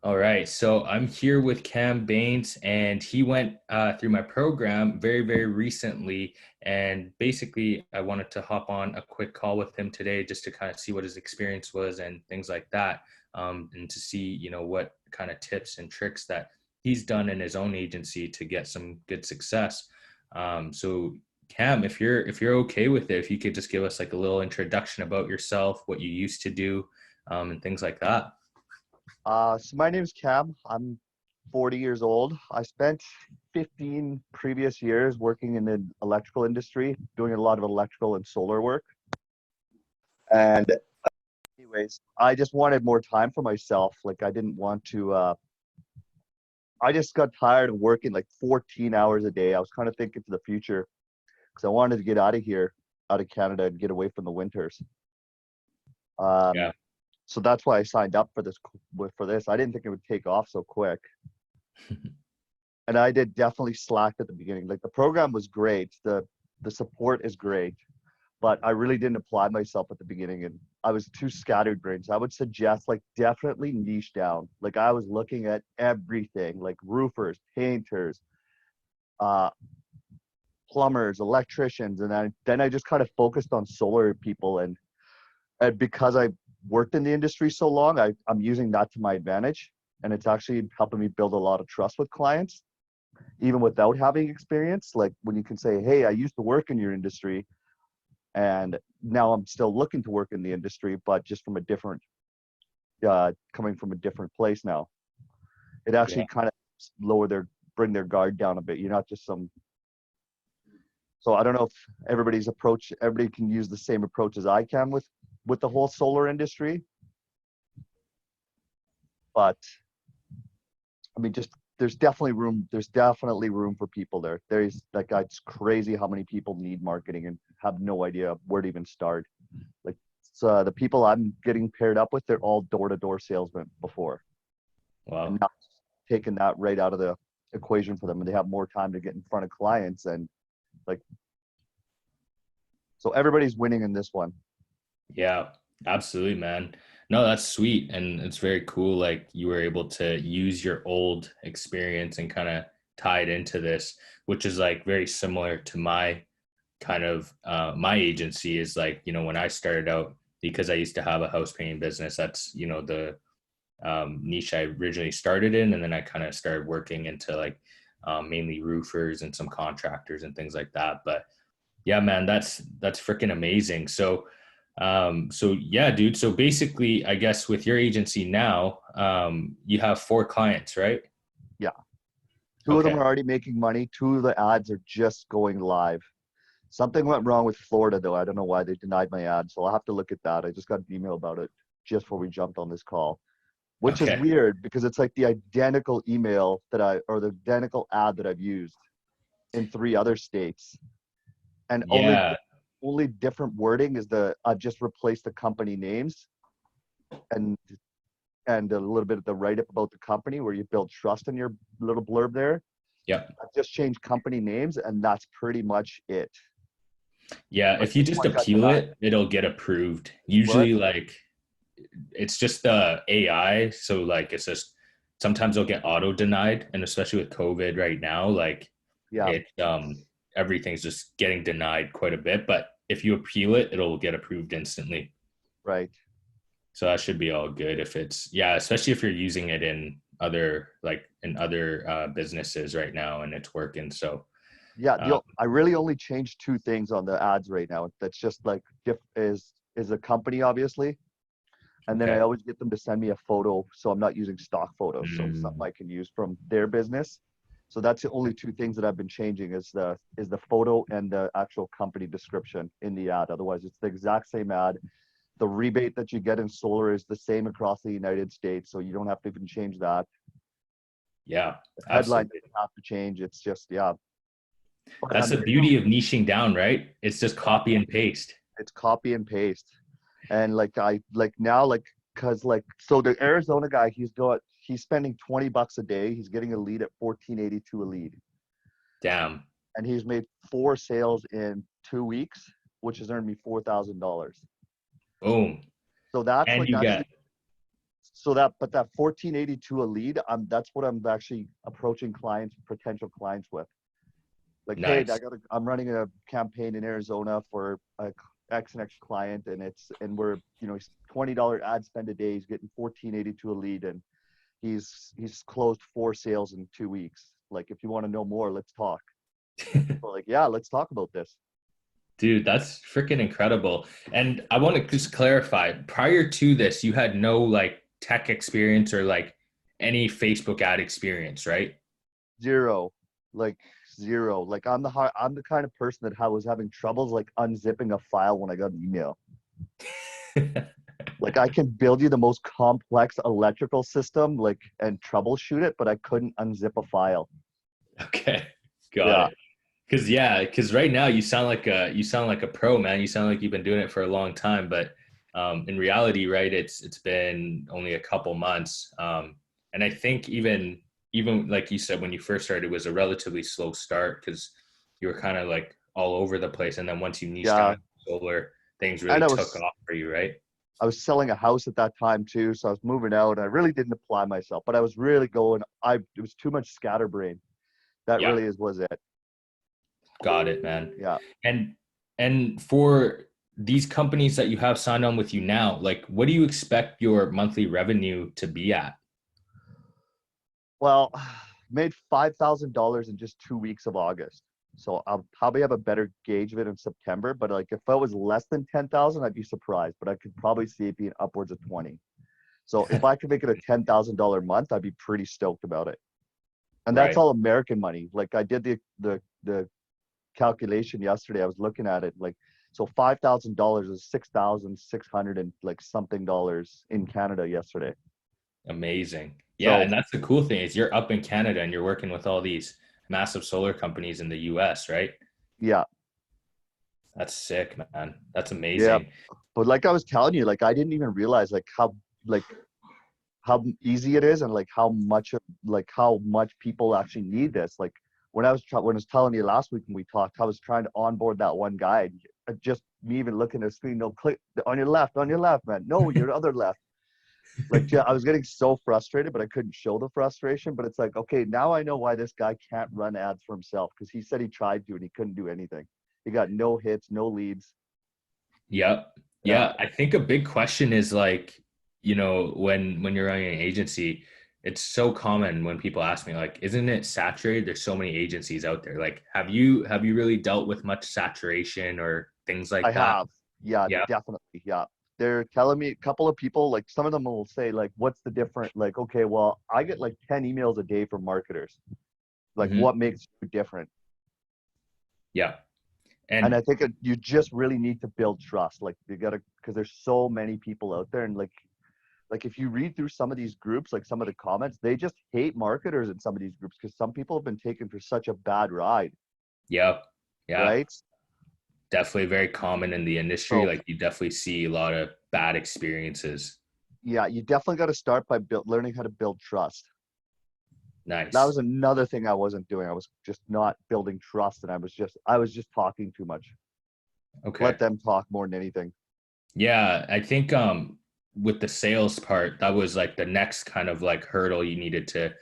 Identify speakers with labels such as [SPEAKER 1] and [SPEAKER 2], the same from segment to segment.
[SPEAKER 1] All right, so I'm here with Cam Baines, and he went through my program very, very recently. And basically, I wanted to hop on a quick call with him today just to kind of see what his experience was and things like that, and to see, what kind of tips and tricks that he's done in his own agency to get some good success. So, Cam, if you're okay with it, if you could just give us like a little introduction about yourself, what you used to do, and things like that.
[SPEAKER 2] So my name's Cam. I'm 40 years old. I spent 15 previous years working in the electrical industry, doing a lot of electrical and solar work. And anyways, I just wanted more time for myself. Like I didn't want to, I just got tired of working like 14 hours a day. I was kind of thinking to the future because I wanted to get out of here, out of Canada and get away from the winters. Um,
[SPEAKER 1] Yeah.
[SPEAKER 2] so that's why I signed up for this. I didn't think it would take off so quick. And I did definitely slack at the beginning. Like the program was great, the support is great, but I really didn't apply myself at the beginning, and I was too scattered brains. I would suggest like definitely niche down. Like I was looking at everything, like roofers, painters, uh, plumbers, electricians, and then I just kind of focused on solar people, and because I worked in the industry so long, I'm using that to my advantage, and it's actually helping me build a lot of trust with clients even without having experience. Like when you can say, hey, I used to work in your industry and now I'm still looking to work in the industry, but just from a different, coming from a different place now. It
[SPEAKER 1] Yeah.
[SPEAKER 2] actually kind of bring their guard down a bit. You're not just so I don't know if everybody can use the same approach as I can with the whole solar industry. But I mean, just there's definitely room for people there. There's like, it's crazy how many people need marketing and have no idea where to even start. Like, so the people I'm getting paired up with, they're all door-to-door salesmen before, and
[SPEAKER 1] Wow.
[SPEAKER 2] now taking that right out of the equation for them, and they have more time to get in front of clients. And like, so everybody's winning in this one.
[SPEAKER 1] Yeah, absolutely, man. No, that's sweet. And it's very cool. Like you were able to use your old experience and kind of tie it into this, which is like very similar to my kind of my agency is like, when I started out, because I used to have a house painting business, that's, the niche I originally started in. And then I kind of started working into like mainly roofers and some contractors and things like that. But yeah, man, that's freaking amazing. So yeah, dude. So basically, I guess with your agency now, you have four clients, right?
[SPEAKER 2] Yeah, two of them
[SPEAKER 1] Okay.
[SPEAKER 2] are already making money. Two of the ads are just going live. Something went wrong with Florida, though. I don't know why they denied my ad, so I'll have to look at that. I just got an email about it just before we jumped on this call, which is
[SPEAKER 1] Okay.
[SPEAKER 2] weird because it's like the identical email or the identical ad that I've used in three other states, and
[SPEAKER 1] Yeah.
[SPEAKER 2] only different wording is I've just replaced the company names and a little bit of the write up about the company where you build trust in your little blurb there.
[SPEAKER 1] Yep.
[SPEAKER 2] I've just changed company names, and that's pretty much it.
[SPEAKER 1] Yeah.
[SPEAKER 2] But
[SPEAKER 1] If you just
[SPEAKER 2] one got
[SPEAKER 1] appeal
[SPEAKER 2] denied.
[SPEAKER 1] it, it'll get approved.
[SPEAKER 2] What?
[SPEAKER 1] Usually, like it's just the AI. So like it's just sometimes they'll get auto denied, and especially with COVID right now, like
[SPEAKER 2] Yeah,
[SPEAKER 1] it everything's just getting denied quite a bit. But if you appeal it, it'll get approved instantly.
[SPEAKER 2] right.
[SPEAKER 1] So that should be all good if it's, yeah, especially if you're using it in other businesses right now and it's working. So
[SPEAKER 2] Yeah,
[SPEAKER 1] uh,
[SPEAKER 2] I really only changed two things on the ads right now. That's just like is a company obviously, and then I
[SPEAKER 1] okay.
[SPEAKER 2] always get them to send me a photo, so I'm not using stock photos. So something
[SPEAKER 1] Mm,
[SPEAKER 2] I can use from their business. So that's the only two things that I've been changing is the photo and the actual company description in the ad. Otherwise, it's the exact same ad. The rebate that you get in solar is the same across the United States, so you don't have to even change that.
[SPEAKER 1] yeah,
[SPEAKER 2] The headline
[SPEAKER 1] absolutely.
[SPEAKER 2] doesn't have to change. It's just, yeah. But
[SPEAKER 1] That's
[SPEAKER 2] I'm
[SPEAKER 1] the
[SPEAKER 2] getting
[SPEAKER 1] beauty of niching down, right? It's just
[SPEAKER 2] yeah,
[SPEAKER 1] copy and paste.
[SPEAKER 2] it's copy and paste. And like I like now like because like so the Arizona guy he's spending $20 a day. He's getting a lead at 1482 a lead,
[SPEAKER 1] Damn.
[SPEAKER 2] and he's made four sales in 2 weeks, which has earned me $4,000.
[SPEAKER 1] Boom.
[SPEAKER 2] So that's
[SPEAKER 1] And
[SPEAKER 2] like
[SPEAKER 1] you
[SPEAKER 2] actually
[SPEAKER 1] get,
[SPEAKER 2] but that 1482 a lead, that's what I'm actually approaching clients, potential clients with. Like, hey,
[SPEAKER 1] Nice.
[SPEAKER 2] I'm running a campaign in Arizona for a X and X client, and we're, he's $20 ad spend a day. He's getting 1482 a lead, and he's closed 4 sales in 2 weeks. Like, if you want to know more, let's talk. We're like, yeah, let's talk about this.
[SPEAKER 1] Dude, that's freaking incredible. And I want to just clarify, prior to this, you had no like tech experience or like any Facebook ad experience, right?
[SPEAKER 2] Zero, like zero. Like, I'm the kind of person that was having troubles like unzipping a file when I got an email. Like, I can build you the most complex electrical system, like, and troubleshoot it, but I couldn't unzip a file.
[SPEAKER 1] Okay. Got
[SPEAKER 2] Yeah.
[SPEAKER 1] it. Cause right now you sound like a pro, man. You sound like you've been doing it for a long time, but in reality, right, it's been only a couple months. And I think even like you said, when you first started, it was a relatively slow start because you were kind of like all over the place. And then once you niched down
[SPEAKER 2] Yeah.
[SPEAKER 1] in solar, things really
[SPEAKER 2] And
[SPEAKER 1] took off for you, right?
[SPEAKER 2] I was selling a house at that time too, so I was moving out. I really didn't apply myself, but I was really going. It was too much scatterbrain. That
[SPEAKER 1] Yeah,
[SPEAKER 2] really was it.
[SPEAKER 1] got it, man.
[SPEAKER 2] Yeah.
[SPEAKER 1] And and for these companies that you have signed on with you now, like what do you expect your monthly revenue to be at?
[SPEAKER 2] Well, made $5,000 in just 2 weeks of August. So I'll probably have a better gauge of it in September. But like, if I was less than 10,000, I'd be surprised. But I could probably see it being upwards of 20. So if I could make it a $10,000 month, I'd be pretty stoked about it. And that's
[SPEAKER 1] Right.
[SPEAKER 2] all American money. Like, I did the calculation yesterday. I was looking at it, like, so $5,000 is 6,600 and like something dollars in Canada yesterday.
[SPEAKER 1] Amazing. Yeah,
[SPEAKER 2] So
[SPEAKER 1] and that's the cool thing is you're up in Canada and you're working with all these massive solar companies in the US, right?
[SPEAKER 2] yeah,
[SPEAKER 1] That's sick, man. That's
[SPEAKER 2] yeah.
[SPEAKER 1] amazing.
[SPEAKER 2] But like I was telling you, like, I didn't even realize like how easy it is, and like how much people actually need this. Like, when I was telling you last week when we talked, I was trying to onboard that one guy. Just me even looking at the screen, no, click on your left, man. No, your other left. Like, yeah, I was getting so frustrated, but I couldn't show the frustration. But it's like, okay, now I know why this guy can't run ads for himself, because he said he tried to and he couldn't do anything. He got no hits, no leads.
[SPEAKER 1] Yep.
[SPEAKER 2] Yeah,
[SPEAKER 1] Yeah, I think a big question is like, when you're running an agency, it's so common when people ask me like, isn't it saturated? There's so many agencies out there. Like, have you really dealt with much saturation or things
[SPEAKER 2] I
[SPEAKER 1] like that?
[SPEAKER 2] have. Yeah,
[SPEAKER 1] Yeah.
[SPEAKER 2] definitely. Yeah. They're telling me, a couple of people, like, some of them will say, like, what's the different? Like, okay, well, I get like 10 emails a day from marketers. Like,
[SPEAKER 1] Hmm.
[SPEAKER 2] what makes you different?
[SPEAKER 1] Yeah.
[SPEAKER 2] And I
[SPEAKER 1] And
[SPEAKER 2] think you just really need to build trust. Like, you gotta, because there's so many people out there, and like if you read through some of these groups, like some of the comments, they just hate marketers in some of these groups because some people have been taken for such a bad ride,
[SPEAKER 1] yeah, yeah.
[SPEAKER 2] right?
[SPEAKER 1] Definitely very common in the industry.
[SPEAKER 2] So
[SPEAKER 1] Like you definitely see a lot of bad experiences.
[SPEAKER 2] yeah, you definitely got to start by learning how to build trust. That
[SPEAKER 1] Nice.
[SPEAKER 2] was another thing I wasn't doing. I was just not building trust, and I was just talking too much.
[SPEAKER 1] Okay.
[SPEAKER 2] Let them talk more than anything.
[SPEAKER 1] Yeah, I think with the sales part, that was like the next kind of like hurdle you needed to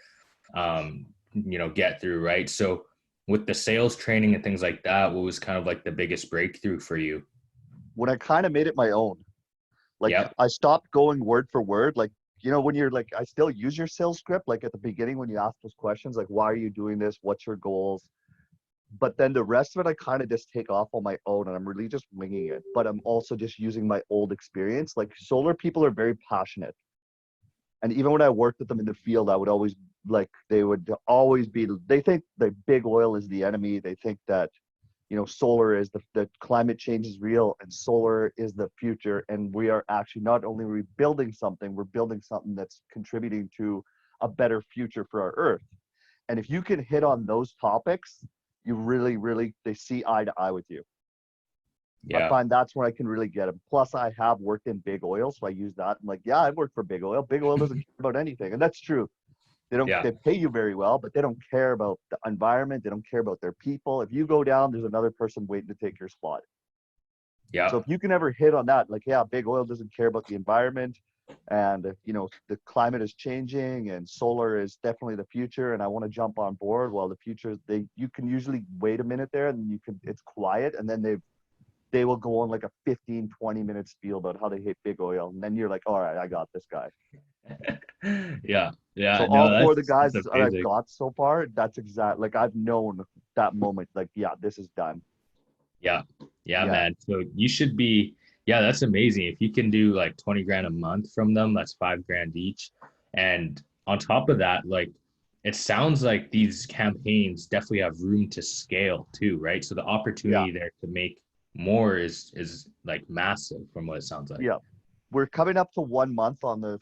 [SPEAKER 1] get through, right? So with the sales training and things like that, what was kind of like the biggest breakthrough for you?
[SPEAKER 2] When I kind of made it my own, like,
[SPEAKER 1] Yep.
[SPEAKER 2] I stopped going word for word. Like, when you're like, I still use your sales script, like at the beginning when you ask those questions, like, why are you doing this? What's your goals? But then the rest of it, I kind of just take off on my own, and I'm really just winging it. But I'm also just using my old experience. Like, solar people are very passionate. And even when I worked with them in the field, I would always, like, they would always be, they think the big oil is the enemy. They think that, solar is the climate change is real, and solar is the future. And we are actually not only rebuilding something, we're building something that's contributing to a better future for our earth. And if you can hit on those topics, you really, really, they see eye to eye with you. I
[SPEAKER 1] Yeah.
[SPEAKER 2] find that's where I can really get them. Plus, I have worked in big oil, so I use that. I'm like, yeah, I've worked for big oil. Big oil doesn't care about anything, and that's true.
[SPEAKER 1] Yeah.
[SPEAKER 2] They pay you very well, but they don't care about the environment. They don't care about their people. If you go down, there's another person waiting to take your spot. So
[SPEAKER 1] Yeah.
[SPEAKER 2] if you can ever hit on that, like, yeah, big oil doesn't care about the environment. and the climate is changing and solar is definitely the future, and I want to jump on board. Well, the future, you can usually wait a minute there, and it's quiet, and then they will go on like a 15-20 minute spiel about how they hate big oil, and then you're like, all right, I got this guy.
[SPEAKER 1] Yeah.
[SPEAKER 2] So
[SPEAKER 1] Yeah.
[SPEAKER 2] all
[SPEAKER 1] No,
[SPEAKER 2] four of the
[SPEAKER 1] that's
[SPEAKER 2] guys that I've
[SPEAKER 1] amazing.
[SPEAKER 2] got so far, that's exact. Like I've known that moment. Like, yeah, this is done.
[SPEAKER 1] Yeah. Yeah,
[SPEAKER 2] Yeah,
[SPEAKER 1] man. So you should be, yeah, that's amazing. If you can do like 20 grand a month from them, that's 5 grand each. And on top of that, like it sounds like these campaigns definitely have room to scale too, right? So the
[SPEAKER 2] yeah,
[SPEAKER 1] opportunity there to make more is like massive from what it sounds like.
[SPEAKER 2] yeah. We're coming up to 1 month on the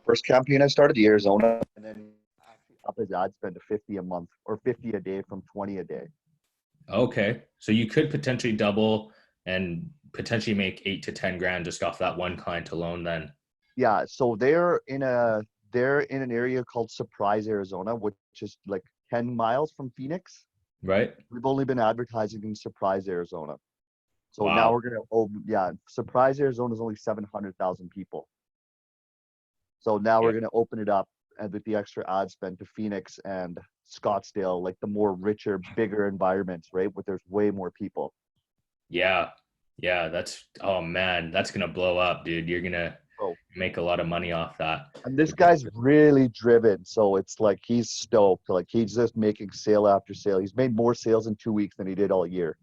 [SPEAKER 2] first campaign I started, the Arizona, and then actually up his ad spend to 50 a month or 50 a day from 20 a day.
[SPEAKER 1] Okay. So you could potentially double and potentially make 8 to 10 grand just off that one client alone then,
[SPEAKER 2] Yeah, so they're in an area called Surprise, Arizona, which is like 10 miles from Phoenix.
[SPEAKER 1] right?
[SPEAKER 2] We've only been advertising in Surprise, Arizona. So now
[SPEAKER 1] Wow.
[SPEAKER 2] we're gonna, oh yeah, Surprise, Arizona is only 700,000 people. So now
[SPEAKER 1] Yeah.
[SPEAKER 2] we're gonna open it up and with the extra ad spend to Phoenix and Scottsdale, like the more richer, bigger environments, right? Where there's way more people.
[SPEAKER 1] Yeah. Yeah. That's, oh man, that's going to blow up, dude. You're going to
[SPEAKER 2] So,
[SPEAKER 1] make a lot of money off that.
[SPEAKER 2] and this guy's really driven. So it's like he's stoked. Like he's just making sale after sale. He's made more sales in 2 weeks than he did all year.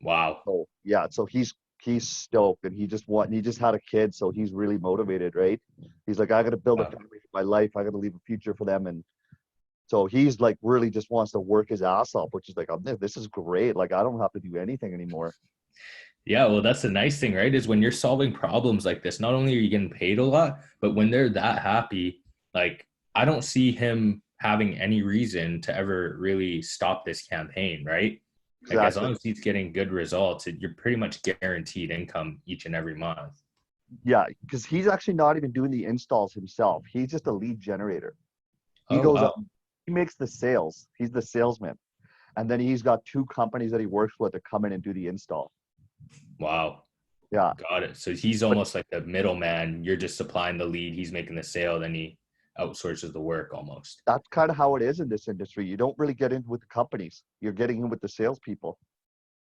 [SPEAKER 1] Wow.
[SPEAKER 2] So yeah, so he's stoked and he just had a kid, so he's really motivated, right? He's like, I gotta build a
[SPEAKER 1] Uh,
[SPEAKER 2] family for my life, I gotta leave a future for them. And so he's like really just wants to work his ass off, which is like, this is great. Like I don't have to do anything anymore.
[SPEAKER 1] Yeah. Well, that's the nice thing, right? Is when you're solving problems like this, not only are you getting paid a lot, but when they're that happy, like I don't see him having any reason to ever really stop this campaign, right? Like as
[SPEAKER 2] Exactly.
[SPEAKER 1] long as he's getting good results, you're pretty much guaranteed income each and every month.
[SPEAKER 2] Yeah, because he's actually not even doing the installs himself. He's just a lead generator. He
[SPEAKER 1] Oh,
[SPEAKER 2] goes
[SPEAKER 1] wow.
[SPEAKER 2] up, he makes the sales. He's the salesman. And then he's got two companies that he works with that come in and do the install.
[SPEAKER 1] Wow.
[SPEAKER 2] Yeah.
[SPEAKER 1] Got it. So he's
[SPEAKER 2] But
[SPEAKER 1] almost like the middleman. You're just supplying the lead. He's making the sale. Then he outsources the work almost.
[SPEAKER 2] that's kind of how it is in this industry. You don't really get in with the companies. You're getting in with the salespeople.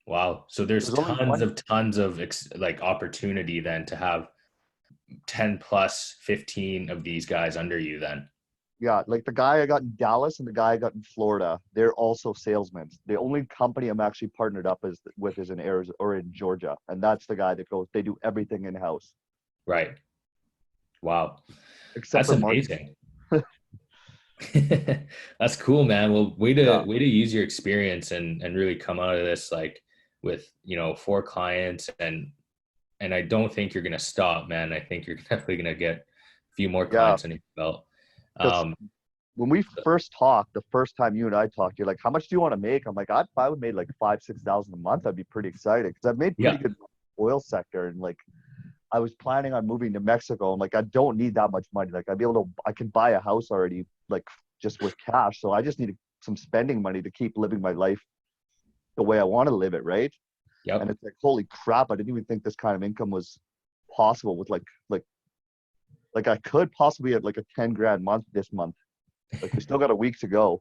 [SPEAKER 1] Wow. So there's
[SPEAKER 2] There's only one.
[SPEAKER 1] tons of like opportunity then to have 10 plus 15 of these guys under you then.
[SPEAKER 2] Yeah, like the guy I got in Dallas and the guy I got in Florida, they're also salesmen. The only company I'm actually partnered up with is in Arizona or in Georgia, and that's the guy that goes. They do everything in house
[SPEAKER 1] Right. Wow.
[SPEAKER 2] except
[SPEAKER 1] That's
[SPEAKER 2] for marketing.
[SPEAKER 1] amazing. That's cool, man. Well,
[SPEAKER 2] Yeah,
[SPEAKER 1] way to use your experience and really come out of this like with, four clients and I don't think you're gonna stop, man. I think you're definitely gonna get a few more
[SPEAKER 2] yeah.
[SPEAKER 1] clients in your belt.
[SPEAKER 2] Because
[SPEAKER 1] Um,
[SPEAKER 2] when we first talked, the first time you and I talked, you're like, "How much do you want to make?" I'm like, "If I would make like 5,000-6,000 a month, I'd be pretty excited because I've made pretty
[SPEAKER 1] yeah,
[SPEAKER 2] good oil sector and like I was planning on moving to Mexico. I'm like, I don't need that much money. Like, I can buy a house already, like just with cash. So I just need some spending money to keep living my life the way I want to live it, right? And
[SPEAKER 1] yep,
[SPEAKER 2] it's like, holy crap, I didn't even think this kind of income was possible with like I could possibly have like a 10 grand month this month. Like we still got a week to go,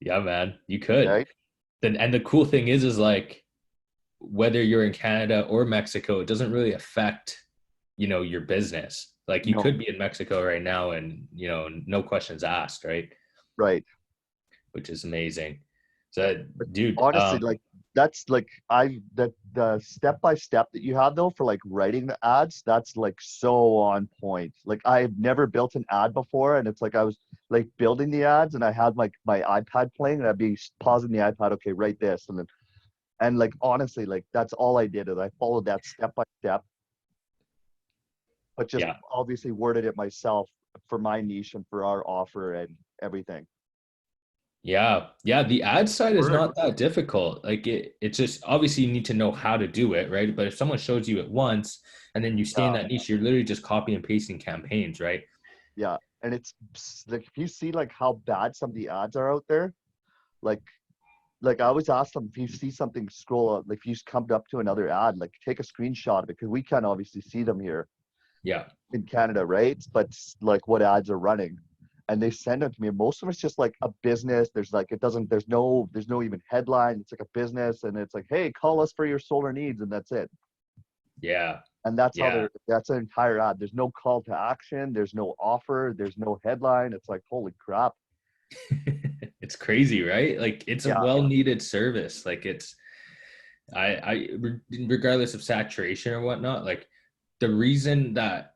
[SPEAKER 1] yeah, man. You could.
[SPEAKER 2] right?
[SPEAKER 1] Then and the cool thing is like whether you're in Canada or Mexico, it doesn't really affect, your business. Like you
[SPEAKER 2] No,
[SPEAKER 1] could be in Mexico right now and, no questions asked, right?
[SPEAKER 2] right.
[SPEAKER 1] Which is amazing. So,
[SPEAKER 2] But
[SPEAKER 1] dude,
[SPEAKER 2] honestly, like that's like the step by step that you have though for like writing the ads, that's like so on point. Like I've never built an ad before, and it's like I was like building the ads, and I had like my iPad playing, and I'd be pausing the iPad, okay, write this, and then and like honestly, like that's all I did is I followed that step by step, but just
[SPEAKER 1] yeah.
[SPEAKER 2] obviously worded it myself for my niche and for our offer and everything.
[SPEAKER 1] Yeah. Yeah. The ad side is
[SPEAKER 2] Work.
[SPEAKER 1] not that difficult. Like it's just obviously you need to know how to do it, right? But if someone shows you it once and then you stay in
[SPEAKER 2] Yeah,
[SPEAKER 1] that niche, you're literally just copy and pasting campaigns, right?
[SPEAKER 2] yeah. And it's like if you see like how bad some of the ads are out there, like I always ask them if you see something scroll up, like if you come up to another ad, like take a screenshot of it because we can't obviously see them here.
[SPEAKER 1] Yeah.
[SPEAKER 2] in Canada, right? But like what ads are running, and they send them to me. Most of it's just like a business. There's like it doesn't. There's no even headline. It's like a business, and it's like, hey, call us for your solar needs, and that's it.
[SPEAKER 1] Yeah.
[SPEAKER 2] And that's how
[SPEAKER 1] Yeah.
[SPEAKER 2] they're. That's an entire ad. There's no call to action. There's no offer. There's no headline. It's like holy crap.
[SPEAKER 1] It's crazy, right? Like it's a
[SPEAKER 2] Yeah,
[SPEAKER 1] well needed service. Like it's regardless of saturation or whatnot, like the reason that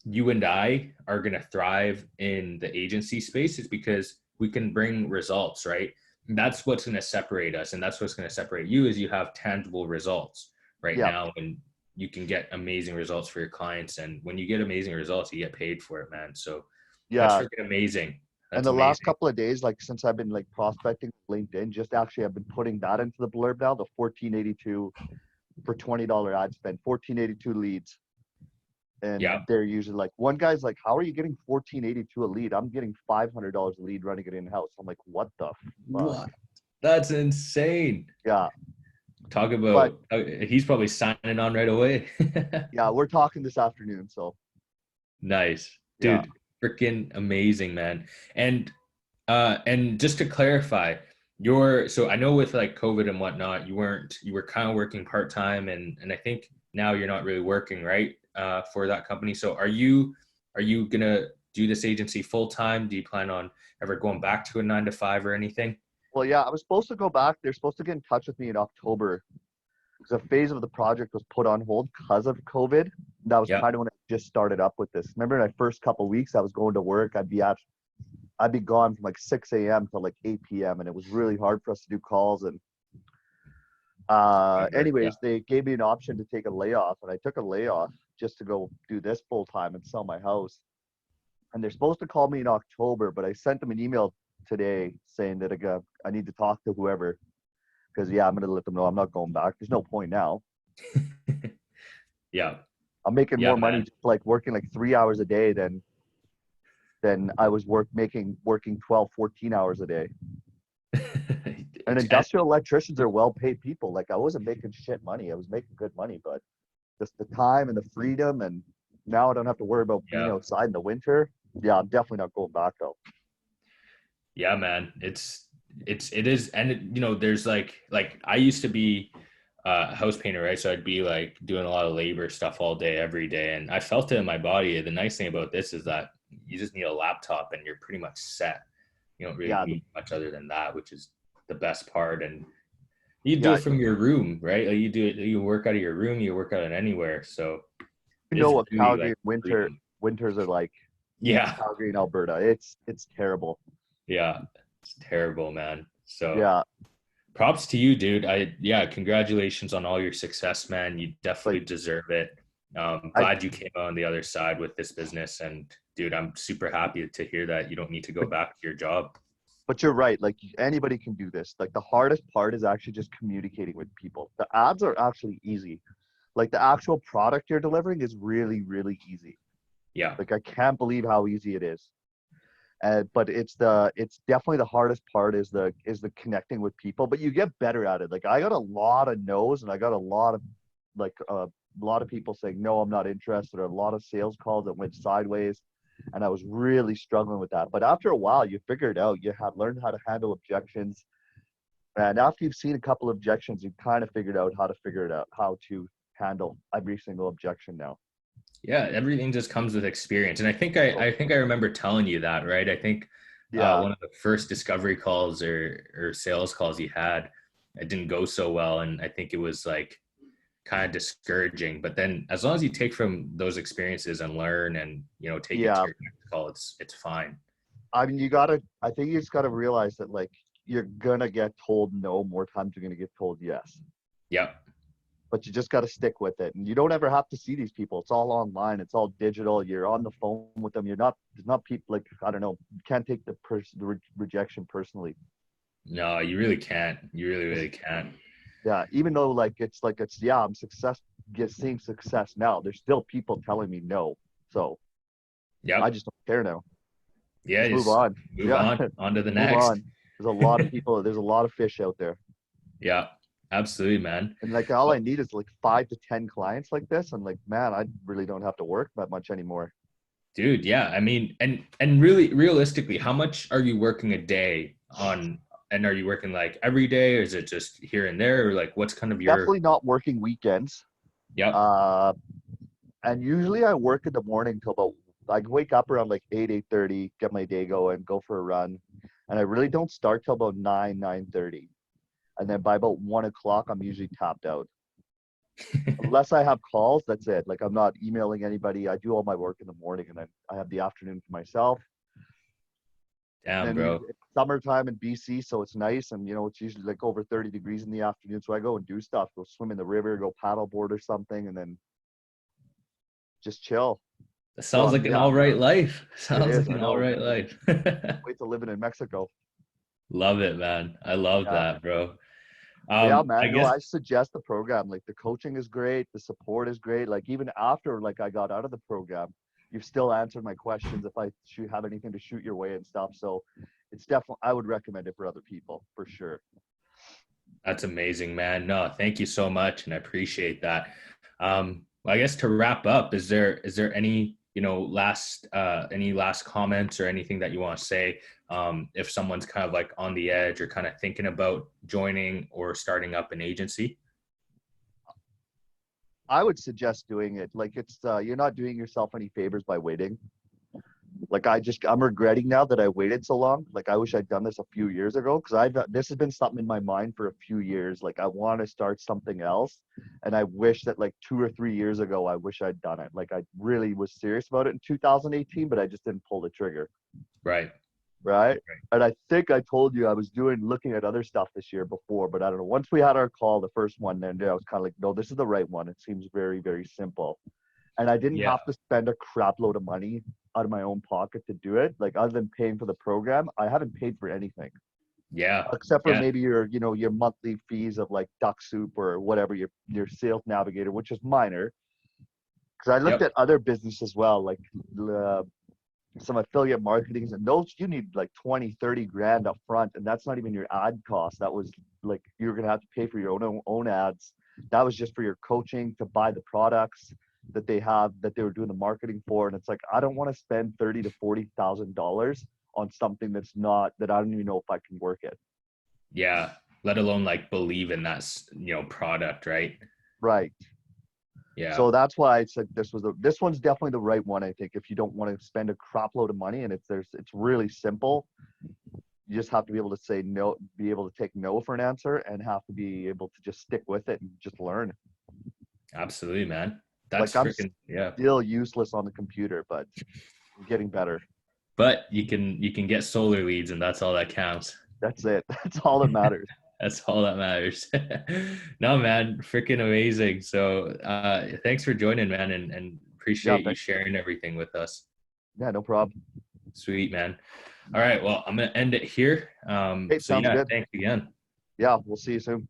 [SPEAKER 1] you and I are going to thrive in the agency space is because we can bring results, right? And that's what's going to separate us. And that's what's going to separate you is you have tangible results right
[SPEAKER 2] yeah,
[SPEAKER 1] now. And you can get amazing results for your clients. And when you get amazing results, you get paid for it, man. So that's
[SPEAKER 2] yeah.
[SPEAKER 1] freaking amazing.
[SPEAKER 2] And
[SPEAKER 1] That's
[SPEAKER 2] the last
[SPEAKER 1] amazing.
[SPEAKER 2] couple of days, like since I've been like prospecting LinkedIn, just actually I've been putting that into the blurb now, the 1482 for $20 ad spend, 1482 leads.
[SPEAKER 1] Yeah.
[SPEAKER 2] And they're usually like, one guy's like, how are you getting 1482 a lead? I'm getting $500 a lead running it in-house. I'm like, what the fuck?
[SPEAKER 1] What? That's insane.
[SPEAKER 2] Yeah.
[SPEAKER 1] Talk
[SPEAKER 2] But
[SPEAKER 1] about, he's probably signing on right away.
[SPEAKER 2] yeah, we're talking this afternoon. So
[SPEAKER 1] Nice.
[SPEAKER 2] yeah.
[SPEAKER 1] Dude, freaking amazing, man. And just to clarify, so I know with like COVID and whatnot, you were kind of working part-time and I think now you're not really working, right? For that company. So are you gonna do this agency full time? Do you plan on ever going back to a 9 to 5 or anything?
[SPEAKER 2] Well, yeah, I was supposed to go back. They're supposed to get in touch with me in October because a phase of the project was put on hold because of COVID. That was
[SPEAKER 1] Yeah.
[SPEAKER 2] kind of when I just started up with this. Remember, in my first couple of weeks, I was going to work. I'd be gone from like 6 a.m. to like 8 p.m. and it was really hard for us to do calls. And
[SPEAKER 1] Yeah.
[SPEAKER 2] anyways, they gave me an option to take a layoff, and I took a layoff just to go do this full time and sell my house. And they're supposed to call me in October, but I sent them an email today saying that I need to talk to whoever because yeah, I'm gonna let them know I'm not going back. There's no point now.
[SPEAKER 1] Yeah.
[SPEAKER 2] I'm making
[SPEAKER 1] Yeah,
[SPEAKER 2] more money
[SPEAKER 1] man.
[SPEAKER 2] just like working like 3 hours a day than I was working 12, 14 hours a day. And
[SPEAKER 1] And
[SPEAKER 2] industrial electricians are well paid people. Like I wasn't making shit money. I was making good money, but just the time and the freedom and now I don't have to worry about being
[SPEAKER 1] yeah.
[SPEAKER 2] outside in the winter. Yeah, I'm definitely not going back though.
[SPEAKER 1] Yeah, man. It is, and there's like I used to be a house painter, right? So I'd be like doing a lot of labor stuff all day, every day, and I felt it in my body. The nice thing about this is that you just need a laptop and you're pretty much set. You don't really
[SPEAKER 2] Yeah,
[SPEAKER 1] need much other than that, which is the best part. And you do
[SPEAKER 2] yeah.
[SPEAKER 1] it from your room, right? Like you do it, you work out of your room, you work out in anywhere. So
[SPEAKER 2] You know
[SPEAKER 1] it's
[SPEAKER 2] what
[SPEAKER 1] really
[SPEAKER 2] Calgary
[SPEAKER 1] like freedom.
[SPEAKER 2] winters are like.
[SPEAKER 1] Yeah,
[SPEAKER 2] Calgary and Alberta. It's terrible.
[SPEAKER 1] yeah, it's terrible, man. So
[SPEAKER 2] Yeah,
[SPEAKER 1] props to you, dude. Yeah, congratulations on all your success, man. You definitely
[SPEAKER 2] like
[SPEAKER 1] deserve it.
[SPEAKER 2] I
[SPEAKER 1] Glad you came on the other side with this business. And dude, I'm super happy to hear that you don't need to go
[SPEAKER 2] but
[SPEAKER 1] back to your job.
[SPEAKER 2] but you're right. Like anybody can do this. Like the hardest part is actually just communicating with people. The ads are actually easy. Like the actual product you're delivering is really, really easy.
[SPEAKER 1] Yeah.
[SPEAKER 2] Like I can't believe how easy it is. But it's definitely the hardest part is the connecting with people. But you get better at it. Like I got a lot of no's and I got a lot of like a lot of people saying no, I'm not interested, or a lot of sales calls that went sideways, and I was really struggling with that. But after a while, you figure it out. You have learned how to handle objections, and after you've seen a couple of objections, you've kind of figured out how to figure it out, how to handle every single objection now.
[SPEAKER 1] Yeah. Everything just comes with experience. And
[SPEAKER 2] So
[SPEAKER 1] I think I remember telling you that, right? I think
[SPEAKER 2] yeah,
[SPEAKER 1] one of the first discovery calls or sales calls you had, it didn't go so well. And I think it was like kind of discouraging. But then as long as you take from those experiences and learn and take it to
[SPEAKER 2] yeah.
[SPEAKER 1] your next call, it's fine.
[SPEAKER 2] I mean, I think you just gotta realize that like you're gonna get told no more times you're gonna get told yes.
[SPEAKER 1] Yep.
[SPEAKER 2] But you just got to stick with it. And you don't ever have to see these people. It's all online. It's all digital. You're on the phone with them. There's not people like, I don't know, you can't take the rejection personally.
[SPEAKER 1] No, you really can't. You really,
[SPEAKER 2] Just,
[SPEAKER 1] really can't.
[SPEAKER 2] yeah. Even though yeah, seeing success now. There's still people telling me no. So I
[SPEAKER 1] Yep.
[SPEAKER 2] just don't care now.
[SPEAKER 1] Yeah.
[SPEAKER 2] Just move
[SPEAKER 1] Just
[SPEAKER 2] on.
[SPEAKER 1] move
[SPEAKER 2] Yeah.
[SPEAKER 1] on to the
[SPEAKER 2] Move
[SPEAKER 1] next.
[SPEAKER 2] on. There's a lot of people. There's a lot of fish out there.
[SPEAKER 1] Yeah. Absolutely, man.
[SPEAKER 2] And like all I
[SPEAKER 1] Well,
[SPEAKER 2] need is like 5 to 10 clients like this. And like, man, I really don't have to work that much anymore.
[SPEAKER 1] dude, yeah. I mean, and really realistically, how much are you working a day on, and are you working like every day, or is it just here and there, or like what's kind of your
[SPEAKER 2] Definitely not working weekends.
[SPEAKER 1] yep.
[SPEAKER 2] Uh, and usually I work in the morning till about, I wake up around like 8:30, get my day going, go for a run. And I really don't start till about 9:30. And then by about 1 o'clock, I'm usually tapped out. Unless I have calls, that's it. Like I'm not emailing anybody. I do all my work in the morning and then I have the afternoon for myself.
[SPEAKER 1] Damn,
[SPEAKER 2] And
[SPEAKER 1] bro.
[SPEAKER 2] it's summertime in BC, so it's nice. And it's usually like over 30 degrees in the afternoon. So I go and do stuff, go swim in the river, go paddleboard or something, and then just chill.
[SPEAKER 1] That
[SPEAKER 2] So
[SPEAKER 1] sounds like an
[SPEAKER 2] yeah,
[SPEAKER 1] all right life.
[SPEAKER 2] it
[SPEAKER 1] Sounds
[SPEAKER 2] is.
[SPEAKER 1] like
[SPEAKER 2] I
[SPEAKER 1] an all
[SPEAKER 2] know.
[SPEAKER 1] right life.
[SPEAKER 2] Wait to living in Mexico.
[SPEAKER 1] Love it, man. I love
[SPEAKER 2] Yeah.
[SPEAKER 1] that, bro.
[SPEAKER 2] But yeah,
[SPEAKER 1] I
[SPEAKER 2] man. No,
[SPEAKER 1] guess
[SPEAKER 2] I suggest the program. Like the coaching is great, the support is great. Like even after like I got out of the program, you've still answered my questions if I should have anything to shoot your way and stuff. So it's definitely I would recommend it for other people for sure.
[SPEAKER 1] that's amazing, man. No, thank you so much, and I appreciate that. I guess to wrap up, is there any last any last comments or anything that you want to say if someone's kind of like on the edge or kind of thinking about joining or starting up an agency?
[SPEAKER 2] I would suggest doing it. Like it's you're not doing yourself any favors by waiting. Like I'm regretting now that I waited so long. Like I wish I'd done this a few years ago because I've this has been something in my mind for a few years. Like I want to start something else, and I wish that like 2 or 3 years ago I wish I'd done it. Like I really was serious about it in 2018, but I just didn't pull the trigger.
[SPEAKER 1] Right.
[SPEAKER 2] Right.
[SPEAKER 1] Right.
[SPEAKER 2] And I think I told you I was looking at other stuff this year before, but I don't know. Once we had our call, the first one, then I was kind of like, no, this is the right one. It seems very, very simple. And I didn't
[SPEAKER 1] Yeah.
[SPEAKER 2] have to spend a crap load of money out of my own pocket to do it. Like other than paying for the program, I haven't paid for anything
[SPEAKER 1] Yeah.
[SPEAKER 2] except for
[SPEAKER 1] Yeah.
[SPEAKER 2] maybe your monthly fees of like Duck Soup or whatever your sales navigator, which is minor. Because I looked
[SPEAKER 1] Yep.
[SPEAKER 2] at other businesses as well, like uh, some affiliate marketings, and those you need like 20, 30 grand up front, and that's not even your ad cost. That was like you're gonna have to pay for your own ads. That was just for your coaching to buy the products that they were doing the marketing for. And it's like I don't want to spend 30 to 40 thousand dollars on something that I don't even know if I can work it.
[SPEAKER 1] Yeah. Let alone like believe in that product, right?
[SPEAKER 2] Right.
[SPEAKER 1] Yeah.
[SPEAKER 2] So that's why I said this one's definitely the right one. I think if you don't want to spend a crap load of money, and it's really simple. You just have to be able to say no, be able to take no for an answer, and have to be able to just stick with it and just learn.
[SPEAKER 1] Absolutely, man.
[SPEAKER 2] Like
[SPEAKER 1] That's
[SPEAKER 2] I'm
[SPEAKER 1] freaking yeah.
[SPEAKER 2] still useless on the computer, but I'm getting better.
[SPEAKER 1] But you can get solar leads, and that's all that counts.
[SPEAKER 2] That's it. That's all that matters.
[SPEAKER 1] That's all that matters. No, man, freaking amazing. So thanks for joining, man, and
[SPEAKER 2] Yeah,
[SPEAKER 1] appreciate you sharing everything with us.
[SPEAKER 2] yeah, no problem.
[SPEAKER 1] Sweet, man. All right, well, I'm gonna end it here.
[SPEAKER 2] Hey,
[SPEAKER 1] So
[SPEAKER 2] sounds
[SPEAKER 1] yeah,
[SPEAKER 2] good.
[SPEAKER 1] thanks again.
[SPEAKER 2] Yeah, we'll see you soon.